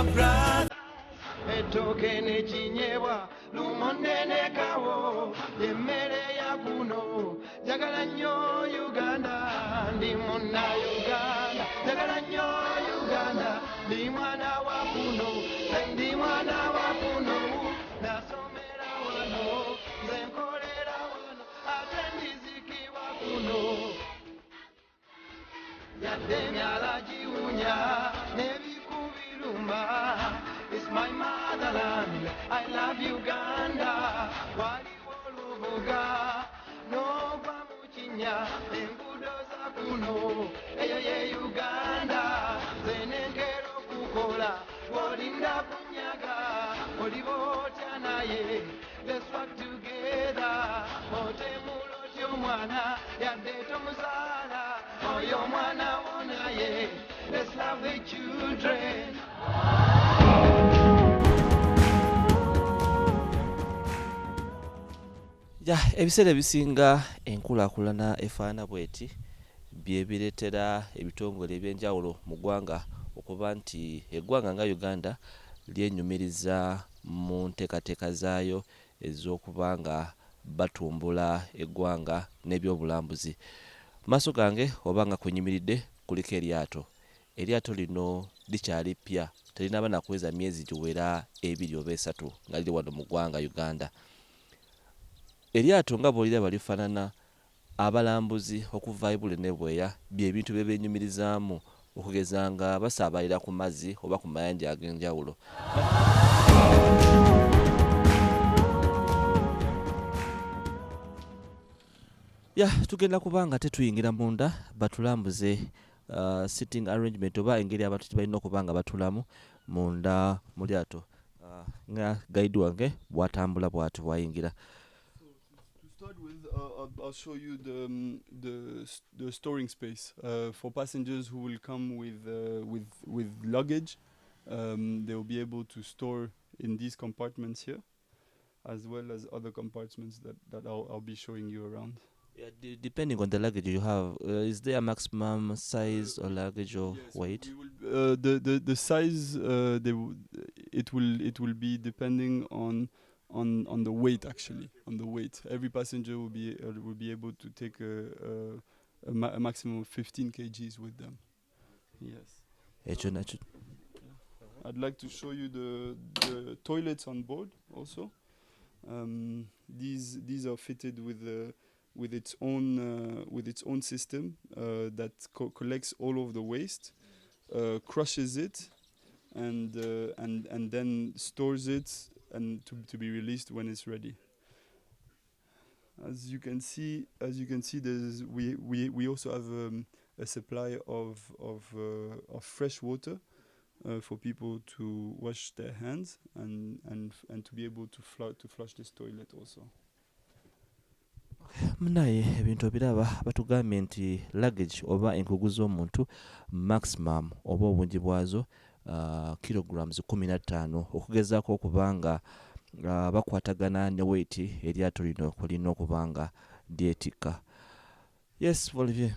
brother. Etoke ne chinyewa lumonde ne kawo emmere ya kuno jagala nnyo Uganda ndi muna Uganda jagala nnyo Uganda ndi mwana wa kuno ndi mwana wa kuno nasomera wano nze nkolera wano ate ndizikibwa kuno yadde emyala giwunya n'ebikubiruma. It's my motherland, I love Uganda. Waliwo olubuga n'ova mu kinnya enguudo za kuno eyo ye Uganda. Nze nengera okukola bw'olinda kunyaga oliba otya naye. Let's work together. Otemula otya omwana yadde tomuzaala oyo omwana wo naye. Let's love the children. Ebiseera ebisinga enkulaakulana efaana bweti bye bireetera ebitongole ebyenjawulo mu ggwanga okuba nti eggwanga nga Uganda lyenyumiriza mu nteekateeka zaayo ez'okuba nga batumbula eggwanga n'ebyobulambuzi. Maaso gange oba nga kwenyumiridde kuliko eryato lino likyali ppya terinaaba na kuweza myezi giwera 2 oba 3 nga liri wano mu ggwanga Uganda. Eryato nga bw'oliraba lifaanana abalambuzi okuva Ebule ne Bweya bye bintu bye beenyumirizaamu okugeza nga basaabalira ku mazzi oba ku mayanja ag'enjawulo. Tugenda kuba nga tetuyingira munda batulambuze sitting arrangement oba engeri abantu gye balina okuba nga batulamu munda mu lyato nga guide wange bw'atambula bw'ati bw'ayingira. Start with, I'll show you the storing space for passengers who will come with luggage. They will be able to store in these compartments here, as well as other compartments that I'll be showing you around. Depending on the luggage you have, is there a maximum size or luggage or weight? The size it will be depending on the weight, actually, on the weight. Every passenger will be able to take a maximum of 15 kgs with them. Yes. I'd like to show you the toilets on board also. These are fitted with its own system that collects all of the waste, crushes it, and then stores it and to be released when it's ready. As you can see, we also have a supply of fresh water for people to wash their hands and to be able to flush this toilet also. Munaye ebintu ebiraba batugambye nti luggage oba enkugu z'omuntu maximum oba obungi bwazo kilograms 15 okugezaako okuba nga bakwatagana ne weight eryato lino kulina okuba nga lyetikka. Yes, Olivier,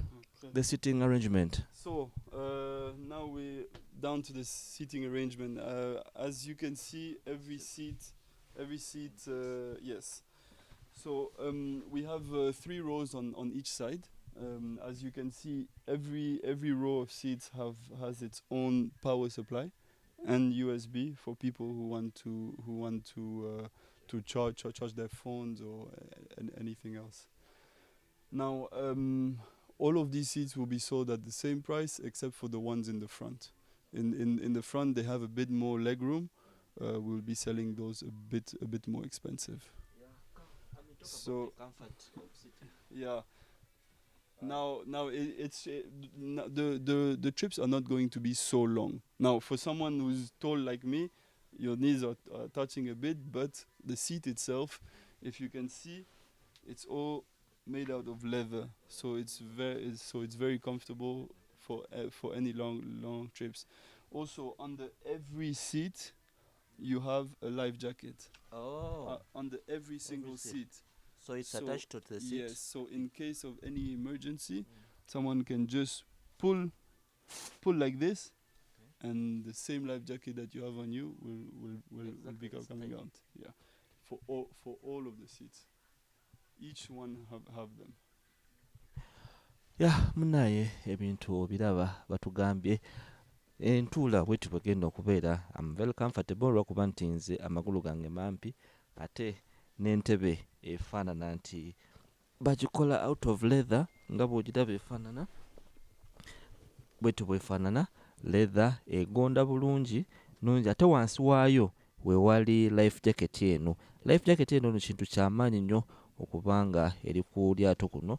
the seating arrangement. So now we're down to the seating arrangement. As you can see, every seat, yes. So we have 3 rows on each side. As you can see, every row of seats has its own power supply and USB for people who want to charge their phones or anything else. Now, all of these seats will be sold at the same price except for the ones in the front. In the front, they have a bit more leg room. We'll be selling those a bit more expensive. So, yeah. Now the trips are not going to be so long. Now, for someone who's tall like me, your knees are touching a bit, but the seat itself, if you can see, it's all made out of leather, so it's very comfortable for any long trips. Also, under every seat, you have a life jacket. Oh. Under every single seat. So it's attached to the seat? Yes, so in case of any emergency, someone can just pull like this, and the same life jacket that you have on you will be coming out. Yeah, for all of the seats, each one have them. Yeah, munaye ebintu obiraba batugambye entuula bwetyo bwegenda okubeera. I'm very comfortable lwakuba nti nze amagulu gange mampi ate n'entebe efaanana nti bagikola out of leather nga bw'ogiraba efaanana bwetyo bwefaanana leather egonda bulungi nungi ate wansi waayo wewali life jacket eno. Life jacket eno kintu kyamaanyi nnyo okubanga eri ku lyato kuno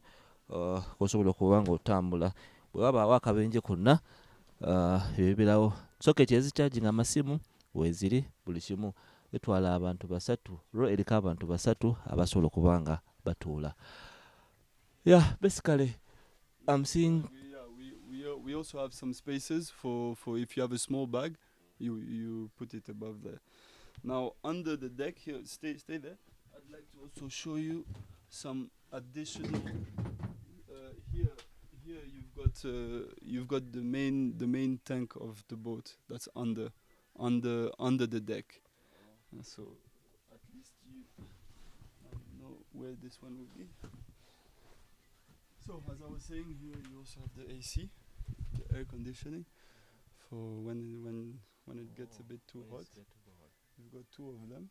kosobola okuba nga otambula bwe wabaawo akabenje konna ebibirawo socket ezicharging amasimu weeziri buli kimu etwala abantu basatu ro eriko abantu basatu abasobola okuba nga batuula. Yeah, basically I'm seeing We also have some spaces for if you have a small bag, you put it above there. Now under the deck here, stay there. I'd like to also show you some additional. Here you've got the main tank of the boat that's under the deck. So at least you know where this one will be. So as I was saying, here you also have the AC, the air conditioning, for when it gets a bit too hot. We've got two of them.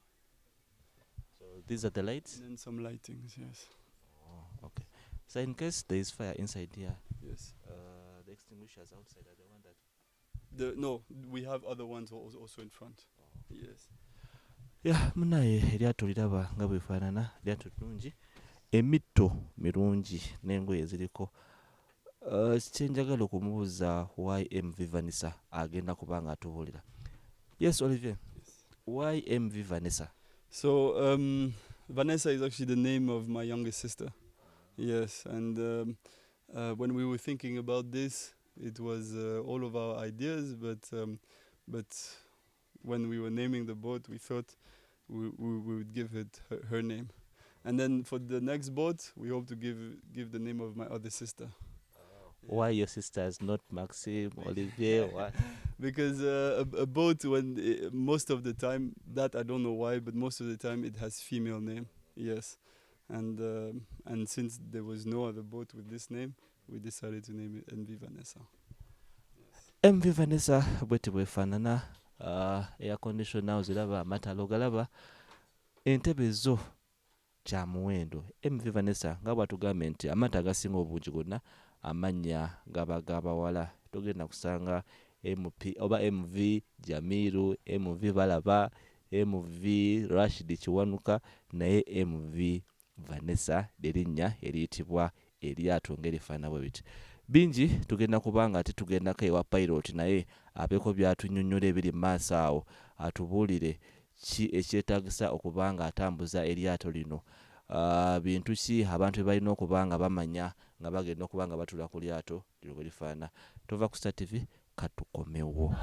So these are the lights? And then some lightings, yes. Oh, okay. So in case there is fire inside here, yes, the extinguishers outside are the one that... No, we have other ones also in front. Oh. Yes. Yeah, munaye eryato liraba nga bwefaanana lyato ddungi emitto mirungi n'engoye ziriko. Kyenjagala okumubuuza why MV Vanessa agenda kubanga atubuulira. Yes, Olivier. Yes. Why MV Vanessa? So Vanessa is actually the name of my youngest sister. Yes, and when we were thinking about this, it was all of our ideas, but when we were naming the boat, we thought we would give it her name. And then for the next boat, we hope to give the name of my other sister. Why your sister is not Maxime, Olivier? What? Because a boat, most of the time, that I don't know why, but most of the time it has female name. Yes, and since there was no other boat with this name, we decided to name it MV Vanessa. Yes. MV Vanessa bwete bwefaanana air conditioner oziraba amatalo galaba Entebbe zo kya muwendo. MV Vanessa nga bwatugambye nti amata agasinga obungi gonna amannya gabagabawala togenda kusanga MP oba MV Jamiru, MV Balaba, MV Rashid Kiwanuka, naye MV Vanessa lerinnya eriyitibwa eryato ng'erifaana bwe biti. Bingi tugenda kubanga ate tugendako ewa pilot naye abeeko byatunyonnyola ebiri mu maaso awo atubuulire ki ekyetaagisa okubanga atambuza eryato lino. Bintu ki abantu bye balina okubanga bamanya nga bagenda okubanga batula ku lyato lino bwe lifaana. Tova ku Star TV katukomewo.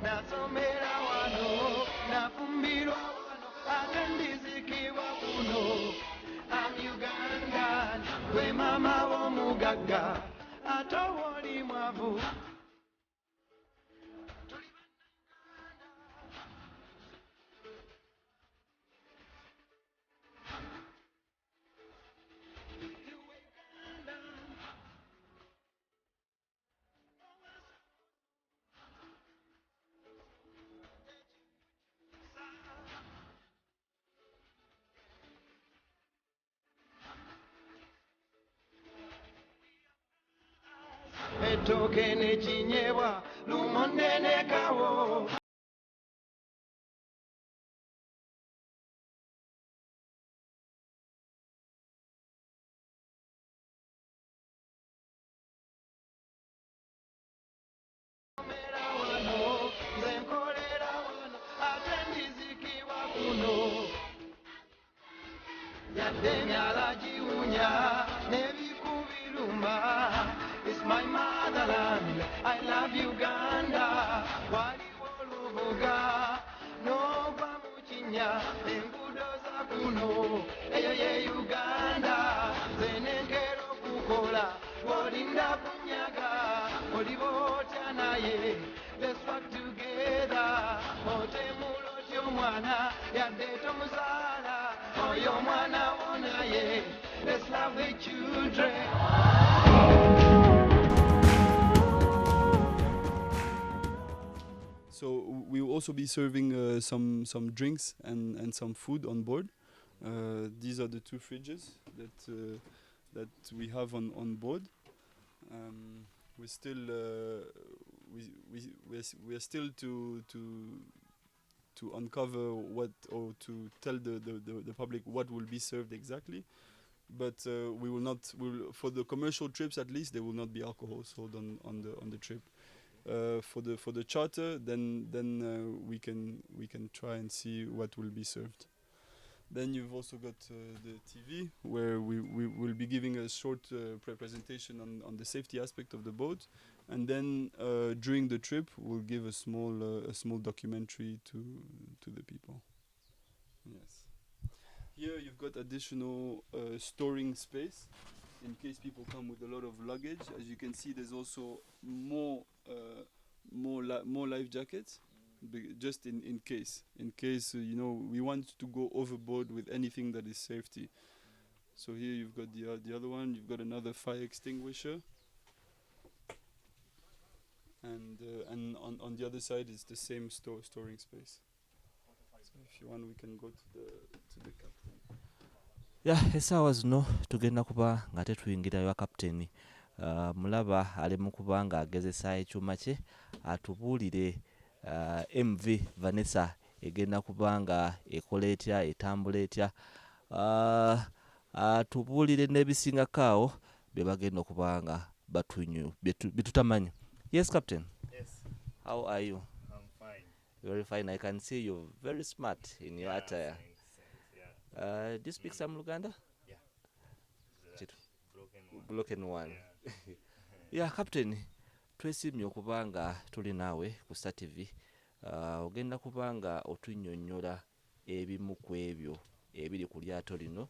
Nasomera wano, nafumbirwa wano, atendizikibwa kuno. I'm Ugandan, gwe mama w'omugagga, ate oli mwavu. Ettooke n'ekinyebwa, lumonde ne kawo. yadde emyala giwunya n'ebikubiruma. It's my motherland, I love Uganda. Waliwo olubuga n'ova mu kinnya enguudo za kuno eyo ye Uganda. Nze nengera okukola bw'olinda kunyaga oliba otya naye. Let's work together. Otemula otya omwana yadde tomuzaala oyo omwana wo naye. Let's love the children. So we will also be serving some drinks and some food on board. These are the two fridges that we have on board. We're still we are still to uncover what, or to tell the public what will be served exactly. But we will not. For the commercial trips at least, there will not be alcohol sold on the trip. For the charter, then we can try and see what will be served. Then you've also got the TV, where we will be giving a short presentation on the safety aspect of the boat, and then during the trip we'll give a small documentary to the people. Yes. Here you've got additional storing space in case people come with a lot of luggage. As you can see, there's also more life jackets, just in case we want to go overboard with anything that is safety. So here you've got the other one. You've got another fire extinguisher, and on the other side is the same storing space. So if you want, we can go to the captain. Essaawa zino tugenda kuba nga tetuyingirayo kapteni. Mulaba ali mu kuba nga agezesa ekyuma kye atubuulire MV Vanessa egenda kuba nga ekola etya, etambula etya, atubuulire n'ebisingako awo bye bagenda okuba nga bitutamanyi. Yes, Captain. Yes. How are you? I'm fine. Very fine. I can see you're very smart in your attire. Thanks, yeah. Do you speak some Luganda? Yeah. Chitu. Broken one. Broken one. Yeah, Captain. Twesimye okuba nga tuli naawe ku Star TV. Ogenda kuba nga otunnyonnyola ebimu ku ebyo ebiri ku lyato lino.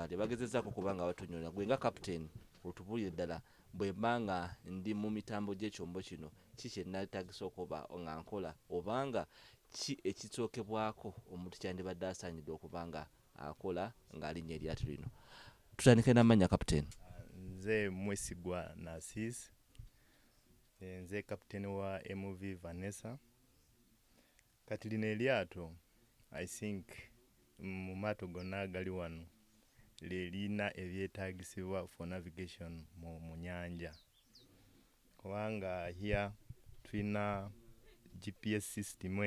Tebagezezaako kuba nga batunnyola. Gwe nga Captain otubuulire ddala bwe mba nga ndi mu mitambo gy'ekyombo kino ki kye nneetagisa okuba nga nkola, obanga ki ekitookebwako omuntu kyandibadde asaanidde okuba nga akola ng'alinnya eryato lino. Tutandike n'amannya Captain. Nze mwesigwa Narcisse. Nze captain wa MV Vanessa. Kati lino eryato, I think mu maato gonna agali wano lirina ebyetaagisibwa for navigation mu nyanja. Kubanga here tulina GPS system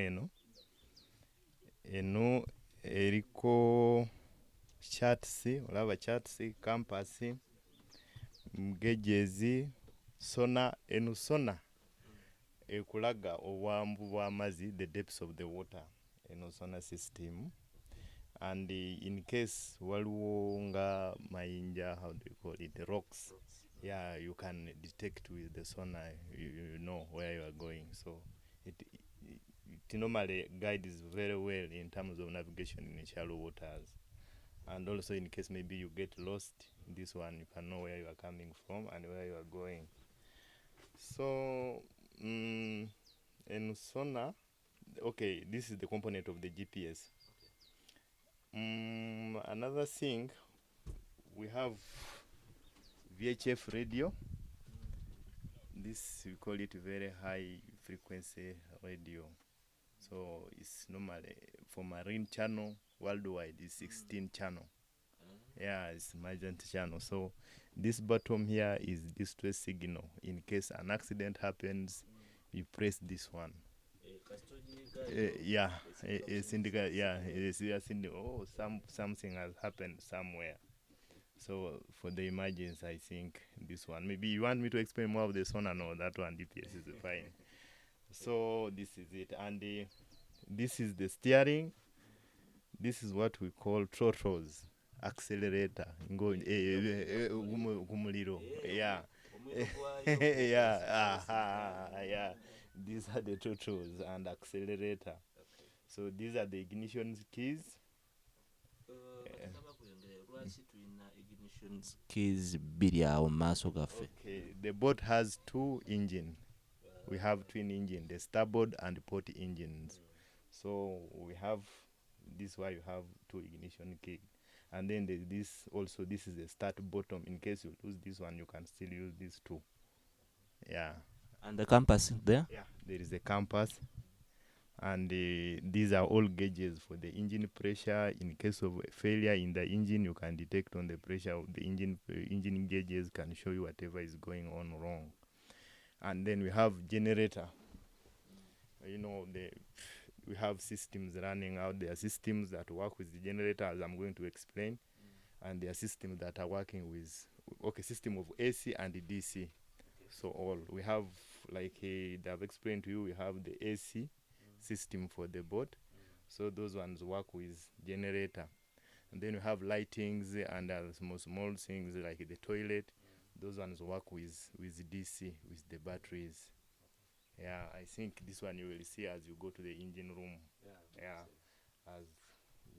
eno eriko charts, olaba charts, compass, gauges, sonar, eno sonar ekulaga obuwanvu bw'amazzi, the depths of the water, eno sonar system. And in case waliwo nga mayinja, how do you call it, the rocks, yeah, you can detect with the sonar, you know where you are going. So it normally guides very well in terms of navigation in shallow waters. And also in case maybe you get lost, this one you can know where you are coming from and where you are going. So in sonar, okay, this is the component of the GPS. Another thing, we have Vhf Radio. This we call it very high frequency radio. So it's normally for marine channel worldwide is 16 channel. Yeah, it's emergent channel. So this bottom here is distress signal. In case an accident happens, you press this one. Yeah, it's indicated. Yeah, it's oh, something has happened somewhere. So for the emergency, I think this one. Maybe you want me to explain more of the sonar? No, that one DPS is fine. So this is it, and this is the steering. This is what we call throttles, accelerator kumuliro. Yeah. Yeah. These are the totols and accelerator. So these are the ignition keys. Keys bbiri awo mu maaso gaffe. Okay, the boat has two engines. We have twin engine, the starboard and port engines. So we have this why you have two ignition key, and then there's this also. This is the start bottom. In case you lose this one, you can still use these two. Yeah. And the compass there. Yeah, there is a compass, and these are all gauges for the engine pressure. In case of failure in the engine, you can detect on the pressure of the engine. Engine gauges can show you whatever is going on wrong. And then we have generator. You know, we have systems running out. There are systems that work with the generator, as I'm going to explain, and there are systems that are working with system of AC and the DC. So all we have, like they've explained to you, we have the AC system for the boat. So those ones work with generator. And then we have lightings and small things like the toilet. Those ones work with DC, with the batteries. Yeah, I think this one you will see as you go to the engine room. Yeah, as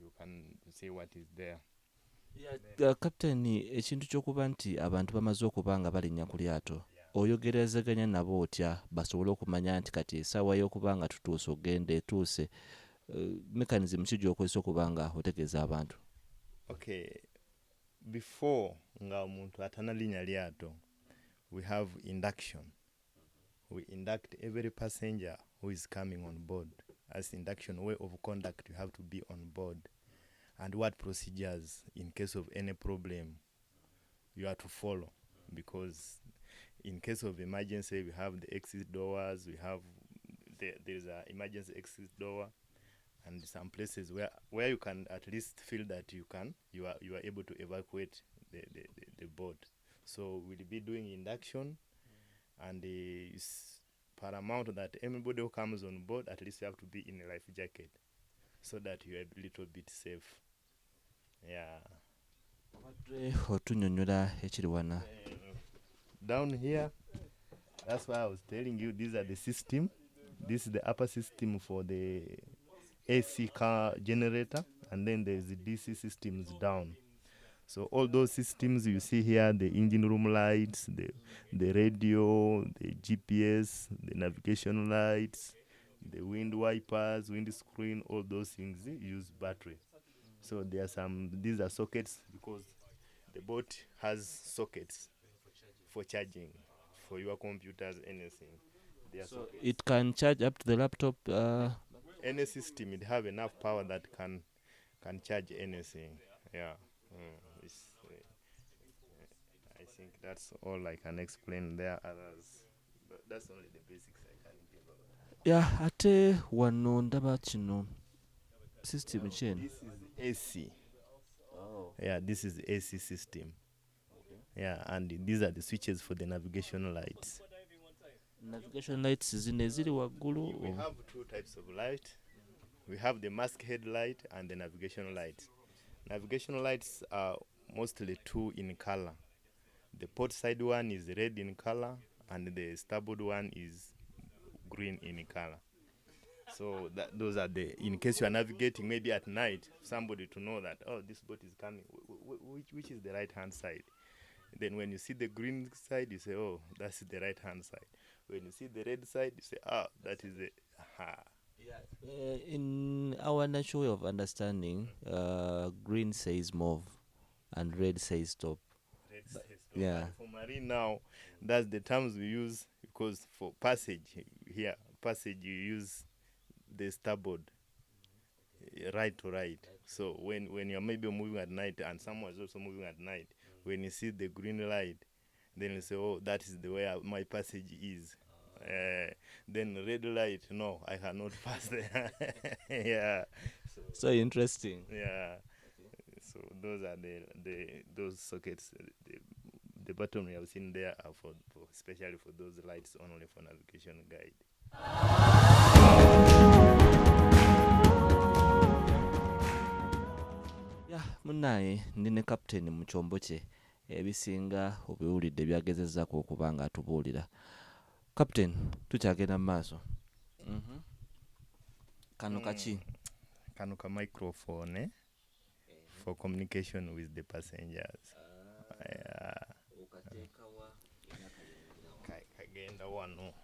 you can see what is there. Captain, ekintu ky'okuba nti abantu bamaze okuba nga balinnya ku lyato, oyogerezeganya nabo otya basobole okumanya nti kati essaawa y'okuba nga tutuuse ogenda etuuse, mechanism ki gy'okozesa okuba nga otegeeza abantu? Okay, before nga omuntu atanalinnya lyato, we have induction. We induct every passenger who is coming on board. As induction way of conduct, you have to be on board. And what procedures, in case of any problem, you have to follow. Because in case of emergency, we have the exit doors, we have, there's an emergency exit door, and some places where you can at least feel that you are able to evacuate the boat. So we'll be doing induction, and it's paramount that everybody who comes on board, at least you have to be in a life jacket, so that you are a little bit safe. Yeah. Down here, that's why I was telling you, these are the system. This is the upper system for the AC car generator, and then there's the DC systems down. So all those systems you see here, the engine room lights, the radio, the GPS, the navigation lights, the wind wipers, windscreen, all those things use battery. So there are these are sockets, because the boat has sockets for charging, for your computers, anything. So it can charge up to the laptop? Any system, it have enough power that can charge anything. Yeah. I think that's all I can explain. There are others, but that's only the basics I can give out. Yeah, ate wano ndaba kino system chain. This is AC. Oh. Yeah, this is the AC system. Okay. Yeah, and these are the switches for the navigation lights. Navigation lights zine ziri waggulu. We have two types of light. We have the masthead light and the navigation light. Navigation lights are mostly two in color. The port side one is red in color, and the starboard one is green in color. So those are in case you are navigating maybe at night, somebody to know that, oh, this boat is coming, which is the right hand side. Then when you see the green side, you say, oh, that's the right hand side. When you see the red side, you say, oh, that is the in our natural way of understanding, green says move and red says stop. Red says stop. Yeah. For marine now, that's the terms we use, because for passage here, you use the starboard, right to right. So when you're maybe moving at night and someone is also moving at night, when you see the green light, then you say, oh, that is the way my passage is. Then red light, no, I cannot pass there. Yeah. So interesting. Yeah. So those are those sockets. The bottom you have seen there are for especially for those lights, only for navigation guide. Yeah, Munaye ndi ne kapteni mu kyombo kye ebisinga obiwulidde byagezezzaako okuba nga atubuulira. Kapteni, tukyagenda mu maaso. Kano kaki? Kano ka microphone for communication with the passengers. Kagenda wano.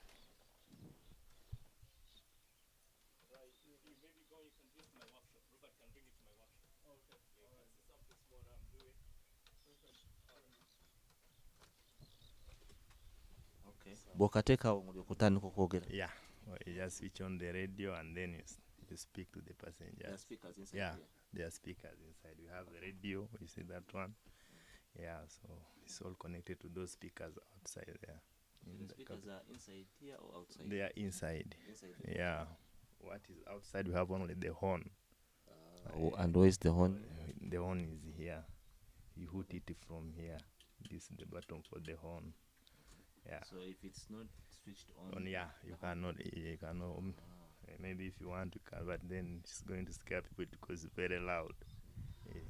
Bw'okateekawo ng'olyoka otandika okwogera. Yeah, well, you just switch on the radio and then you speak to the passengers. Yeah, there are speakers inside. We have the radio, you see that one? Yeah, so it's all connected to those speakers outside there. The speakers are inside here or outside? They are inside. Yeah. What is outside, we have only the horn. And where is the horn? The horn is here. You hoot it from here. This is the button for the horn. Yeah. So if it's not switched on, yeah, you cannot. Maybe if you want to, but then it's going to scare people because it's very loud. Yeah.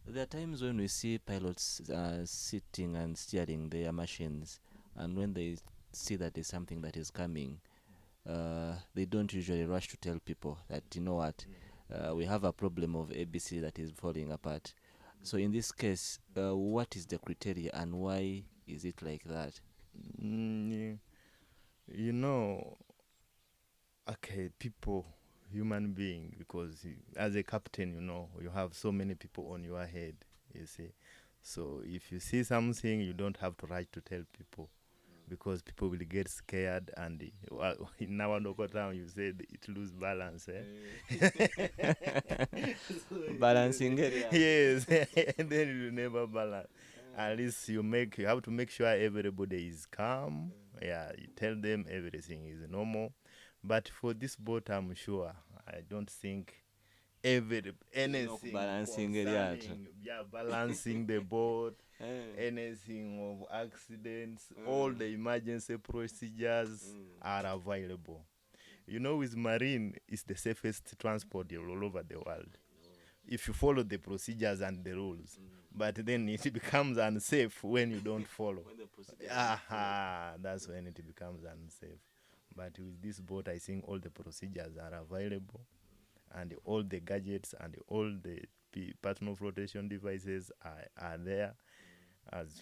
There are times when we see pilots sitting and steering their machines, and when they see that there's something that is coming, they don't usually rush to tell people that, you know what, we have a problem of ABC that is falling apart. So in this case, what is the criteria and why is it like that? You know, okay, people, human being, because as a captain, you know, you have so many people on your head, you see. So if you see something, you don't have to rush to tell people, because people will get scared, and in our local town, you said it lose balance. Balancing it. Yes, and then it will never balance. At least you have to make sure everybody is calm. Yeah, you tell them everything is normal. But for this boat, I'm sure I don't think anything balancing balancing the boat, anything of accidents, all the emergency procedures are available. You know, with marine, it's the safest transport all over the world, if you follow the procedures and the rules. But then it becomes unsafe when you don't follow. That's when it becomes unsafe. But with this boat, I think all the procedures are available, and all the gadgets and all the personal flotation devices are there. As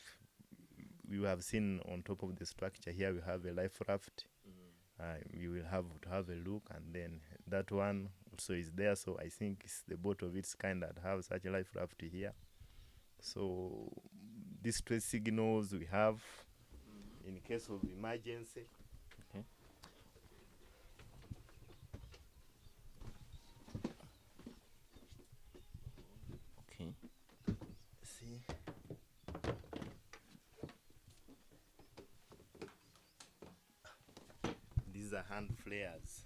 you have seen on top of the structure here, we have a life raft. You will have to have a look, and then that one also is there. So I think it's the boat of its kind that have such a life raft here. So distress signals we have in case of emergency. Okay. See. These are hand flares.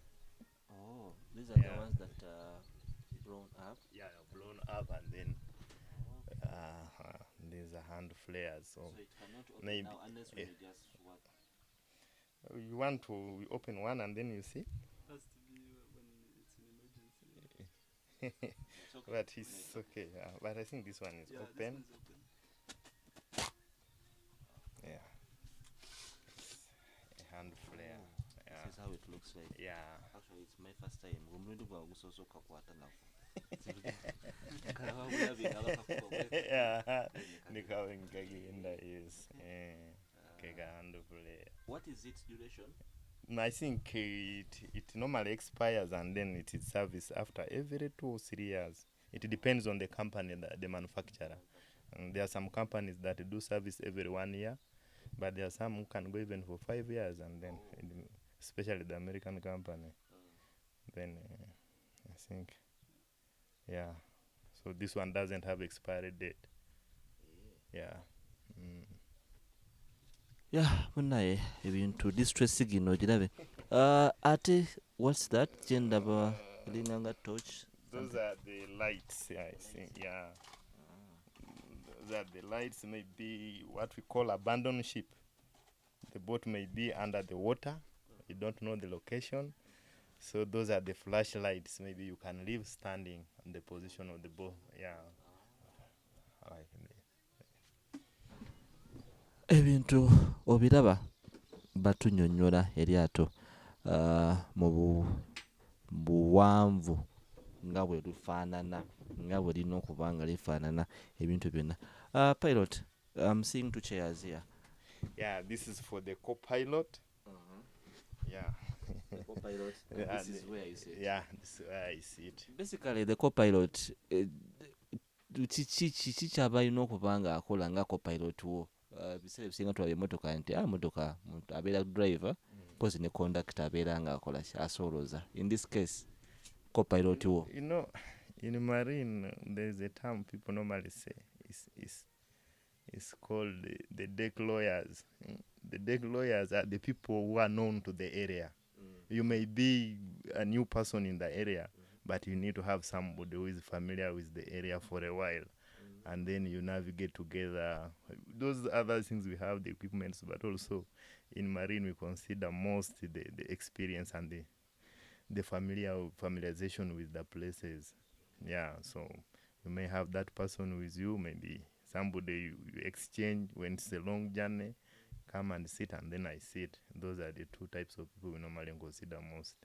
Oh, these are the ones that are blown up? Yeah, blown up, and then these are hand flares. So it cannot open maybe now unless we just what? You want to open one and then you see? Has to be when it's an emergency. It's okay. But it's okay. But I think this one is open. This one's open. Yeah. It's a hand flare. This is how it looks like. Yeah. Actually, it's my first time. What is its duration? I think it normally expires, and then it is serviced after every 2 or 3 years. It depends on the company, the manufacturer. And there are some companies that do service every 1 year, but there are some who can go even for 5 years, and then especially the American company. Then I think, yeah. So this one doesn't have expiry date. Yeah. Yeah, munaye ebintu distress signal girabe. Ate what's that? Gender linanga torch. Those are the lights, I think. Yeah. Those are the lights. Maybe what we call abandoned ship. The boat may be under the water. You don't know the location. So those are the flashlights. Maybe you can leave standing on the position of the boat. Yeah. ebintu obiraba batunyonnyola eryato mu buwanvu nga bwe lufaanana nga bwe lina okuba nga lifaanana ebintu byonna. Pilot, I'm seeing 2 chairs here. Yeah, this is for the co-pilot. Yeah. The co-pilot, this is where you sit. Yeah, this is where I sit. Basically, the co-pilot, kiki ky'abalina okuba nga akola nga co-pilot wo? Biseera bisinga tulaba emmotoka nti motoka abeera driver, mpozi ne conductor abeera nga akola asooloza. In this case, co-pilot wo. You know, in marine, there's a term people normally say. It's called the deck lawyers. The deck lawyers are the people who are known to the area. You may be a new person in the area, but you need to have somebody who is familiar with the area for a while. And then you navigate together. Those other things we have, the equipments, but also in marine we consider most the experience and the familiarization with the places. Yeah, so you may have that person with you, maybe somebody you exchange when it's a long journey, come and sit, and then I sit. Those are the 2 types of people we normally consider most.